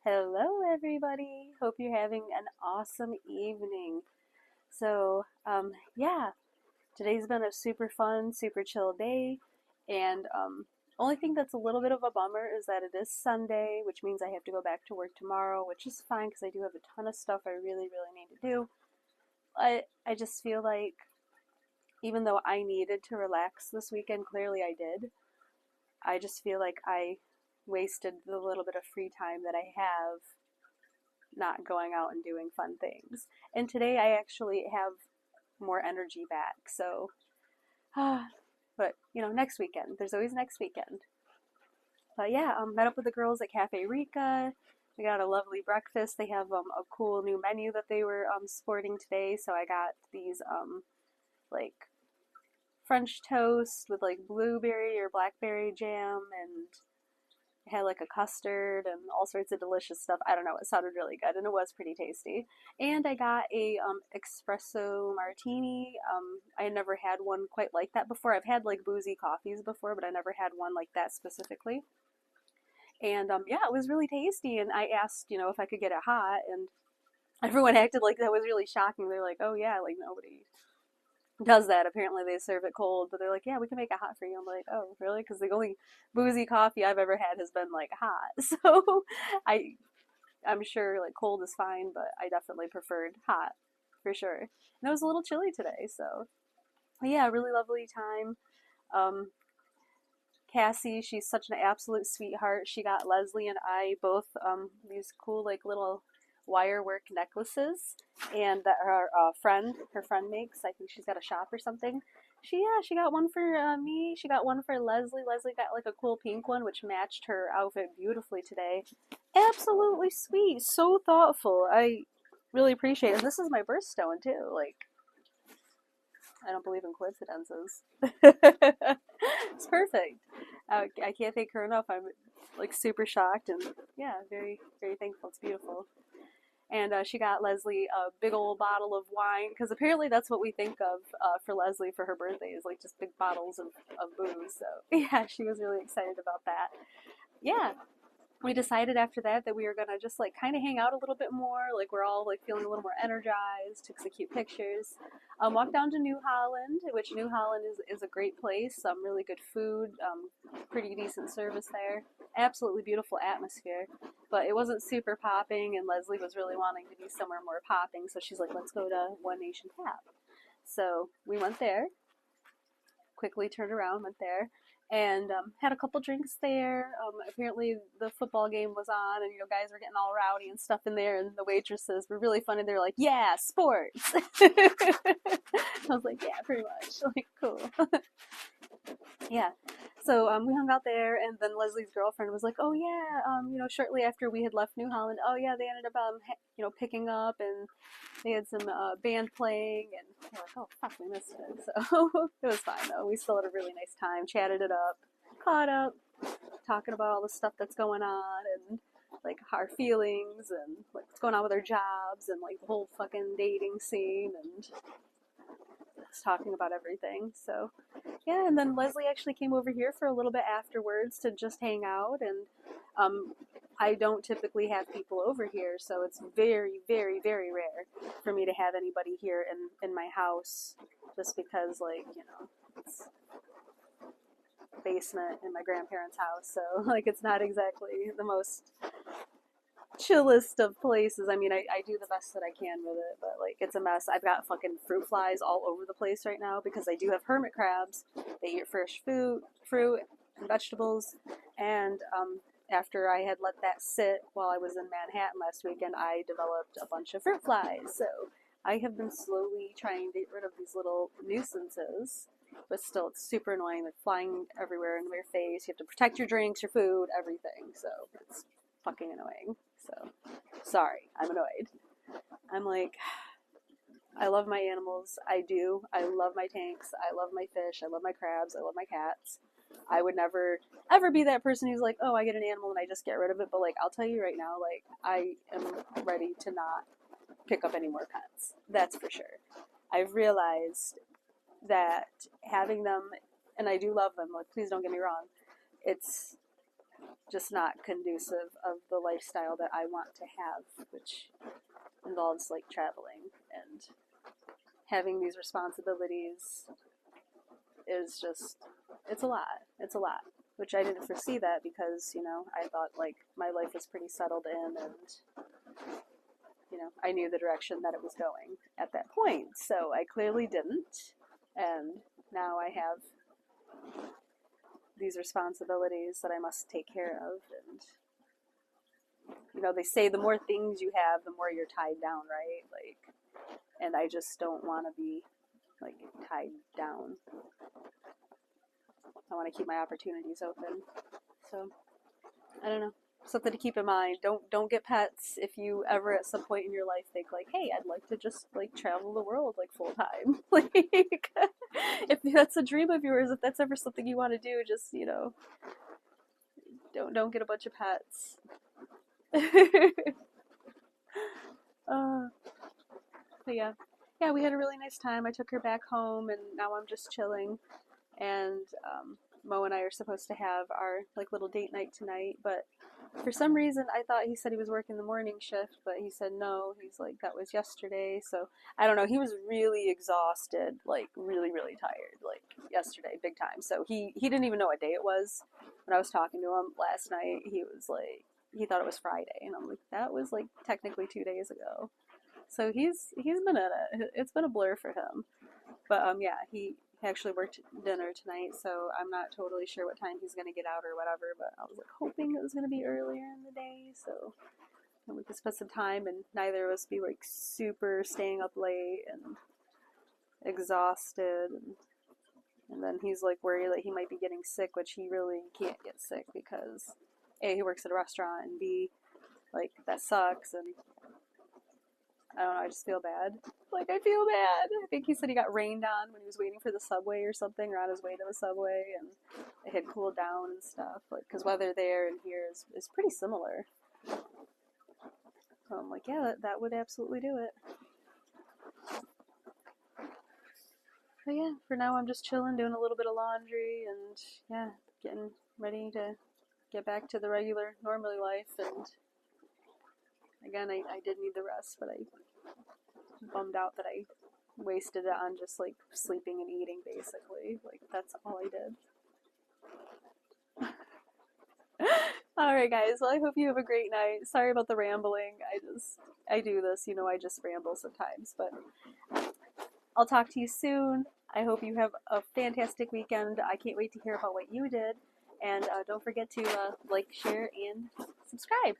Hello, everybody. Hope you're having an awesome evening. Yeah, today's been a super fun, super chill day, and only thing that's a little bit of a bummer is that it is Sunday, which means I have to go back to work tomorrow, which is fine because I do have a ton of stuff I really, really need to do. I just feel like even though I needed to relax this weekend, clearly I did. I just feel like I wasted the little bit of free time that I have not going out and doing fun things. And today I actually have more energy back. But next weekend. There's always next weekend. But yeah, met up with the girls at Cafe Rica. We got a lovely breakfast. They have a cool new menu that they were sporting today. So I got these like French toast with like blueberry or blackberry jam and it had like a custard and all sorts of delicious stuff. I don't know. It sounded really good and it was pretty tasty. And I got a espresso martini. I had never had one quite like that before. I've had like boozy coffees before, but I never had one like that specifically. And yeah, it was really tasty. And I asked, if I could get it hot, and everyone acted like that was really shocking. They're like, "Oh yeah, like nobody does that. Apparently they serve it cold, but they're like, yeah, we can make it hot for you." I'm like, oh, really? Because the only boozy coffee I've ever had has been like hot. So I I'm sure like cold is fine, but I definitely preferred hot for sure. And it was a little chilly today, so yeah, really lovely time. Um, Cassie, she's such an absolute sweetheart. She got Leslie and I both these cool like little wire work necklaces, and that her friend makes. I think she's got a shop or something. She got one for me. She got one for Leslie. Leslie got like a cool pink one, which matched her outfit beautifully today. Absolutely sweet, so thoughtful. I really appreciate it. And this is my birthstone too. Like I don't believe in coincidences. It's perfect. I can't thank her enough. I'm like super shocked and yeah, very, very thankful. It's beautiful. And she got Leslie a big old bottle of wine because apparently that's what we think of for Leslie for her birthday is like just big bottles of booze. So yeah, she was really excited about that. Yeah, we decided after that we were gonna just like kind of hang out a little bit more. Like we're all like feeling a little more energized. Took some cute pictures. Walked down to New Holland, which New Holland is a great place. Some really good food, pretty decent service there. Absolutely beautiful atmosphere, but it wasn't super popping. And Leslie was really wanting to be somewhere more popping, so she's like, "Let's go to One Nation Tap." So we went there quickly turned around, went there, and had a couple drinks there. Apparently, the football game was on, and guys were getting all rowdy and stuff in there, and the waitresses were really funny. They were like, "Yeah, sports." I was like, "Yeah, pretty much." Like, cool. Yeah. So we hung out there, and then Leslie's girlfriend was like, "Oh yeah, shortly after we had left New Holland, oh yeah, they ended up, picking up, and they had some band playing, and we're like, oh fuck, we missed it." So it was fine though. We still had a really nice time, chatted it up, caught up, talking about all the stuff that's going on, and like our feelings, and like what's going on with our jobs, and like the whole fucking dating scene, and just talking about everything. So yeah, and then Leslie actually came over here for a little bit afterwards to just hang out, and um, I don't typically have people over here, so it's very, very, very rare for me to have anybody here in my house, just because like it's basement in my grandparents' house, so like it's not exactly the most chillest of places. I mean, I do the best that I can with it, but like it's a mess. I've got fucking fruit flies all over the place right now because I do have hermit crabs. They eat fresh fruit and vegetables, and after I had let that sit while I was in Manhattan last weekend, I developed a bunch of fruit flies. So I have been slowly trying to get rid of these little nuisances, but still, it's super annoying. They're flying everywhere in your face. You have to protect your drinks, your food, everything. So it's fucking annoying. So sorry, I'm annoyed. I'm like, I love my animals. I do. I love my tanks. I love my fish. I love my crabs. I love my cats. I would never ever be that person who's like, oh, I get an animal and I just get rid of it. But like, I'll tell you right now, like, I am ready to not pick up any more pets. That's for sure. I've realized that having them, and I do love them. Like, please don't get me wrong. It's just not conducive of the lifestyle that I want to have, which involves like traveling and having these responsibilities is just, it's a lot. It's a lot. Which I didn't foresee that because, you know, I thought like my life was pretty settled in and, you know, I knew the direction that it was going at that point. So I clearly didn't. And now I have these responsibilities that I must take care of. And, you know, they say the more things you have, the more you're tied down, right? Like, and I just don't want to be like tied down. I want to keep my opportunities open. So, I don't know. Something to keep in mind. Don't get pets if you ever at some point in your life think like, hey, I'd like to just like travel the world like full time. Like if that's a dream of yours, if that's ever something you want to do, just, you know, don't get a bunch of pets. uh, but yeah. Yeah, we had a really nice time. I took her back home and now I'm just chilling. And Mo and I are supposed to have our like little date night tonight, but for some reason I thought he said he was working the morning shift, but he said no. He's like that was yesterday, so I don't know. He was really exhausted, like really tired, like yesterday, big time. So he didn't even know what day it was. When I was talking to him last night, he was like he thought it was Friday, and I'm like that was like technically 2 days ago. So he's been in it. It's been a blur for him. But yeah, he actually worked dinner tonight, so I'm not totally sure what time he's gonna get out or whatever. But I was like hoping it was gonna be earlier in the day, so and we could spend some time and neither of us be like super staying up late and exhausted. And then he's like worried that he might be getting sick, which he really can't get sick because A, he works at a restaurant, and B, like that sucks. And I don't know, I just feel bad. Like, I feel bad. I think he said he got rained on when he was waiting for the subway or something, or on his way to the subway, and it had cooled down and stuff. Like, because weather there and here is pretty similar. So I'm like, yeah, that would absolutely do it. But yeah, for now I'm just chilling, doing a little bit of laundry, and yeah, getting ready to get back to the regular, normally life. And again, I did need the rest, but I bummed out that I wasted it on just like sleeping and eating basically. Like that's all I did. Alright guys, well I hope you have a great night. Sorry about the rambling. I do this, you know, I just ramble sometimes, but I'll talk to you soon. I hope you have a fantastic weekend. I can't wait to hear about what you did. And don't forget to like, share, and subscribe.